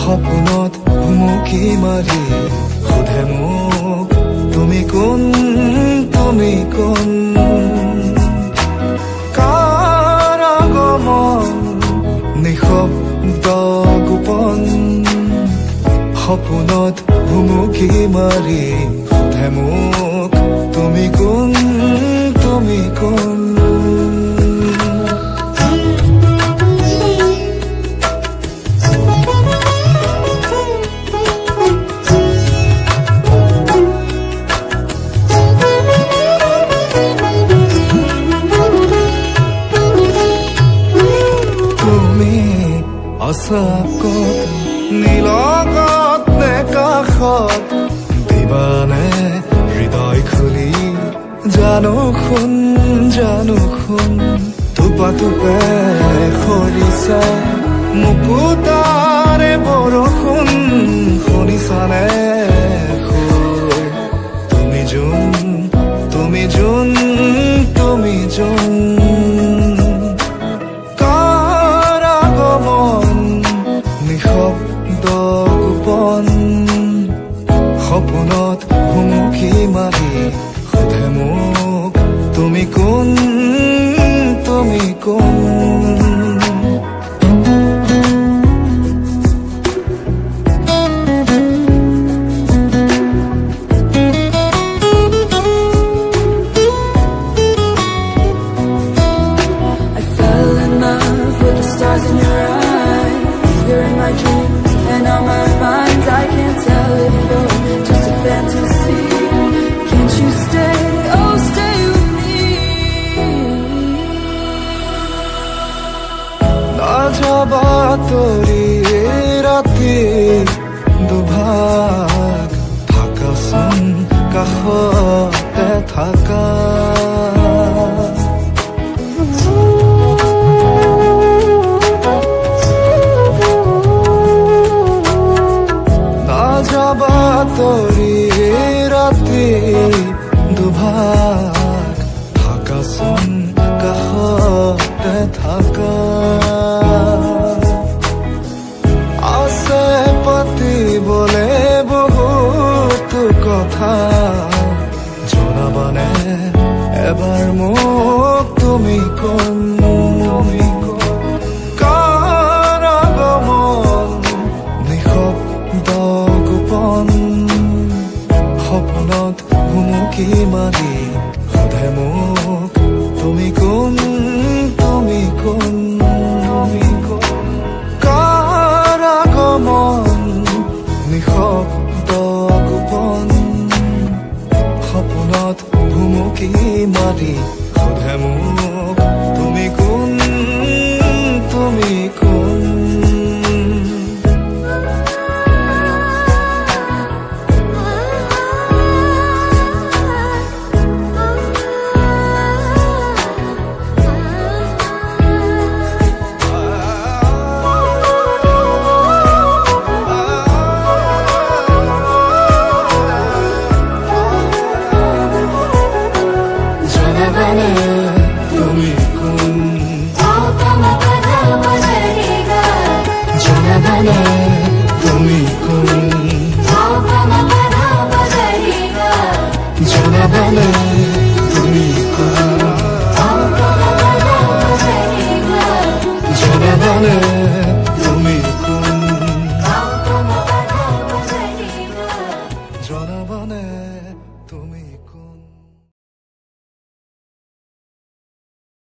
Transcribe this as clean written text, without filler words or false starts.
সপোনত ভুমুকি মাৰি সোধে মোক তুমি কোন কাৰ আগমন নিশব্দ গোপন সপোনত ভুমুকি মাৰি সোধে মোক তুমি কোন আশাকত নীলগত নে কাষত দিবানে হৃদয় খুলি জানো শুন টোপা টোপে সৰিছা মুকুতাৰে বৰষুণ শুনিছানে তুমি যোন নিশব্দ গোপন সপোনত ভুমুকি মাৰি সোধে মোক তুমি কোন I fell in love with the stars in your eyes. You're in my dreams and on my mind. I can't tell if you're just a fantasy. Can't you stay? Oh, stay with me. না যাবা তোরি রাতি দুভাগ থাকাচোন কাষতে থাকা তোরি রাতি দুভাগ থাকাচোন কাষতে থাকা আছে পাতিবলে বহুতো কথা জনাবানে এবাৰ মোক তুমি কোন কাৰ আগমন নিশব্দ গোপন সপোনত ভুমুকি মাৰি সোধে মোক তুমি কোন কাৰ আগমন নিশব্দ গোপন সপোনত ভুমুকি মাৰি সোধে মোক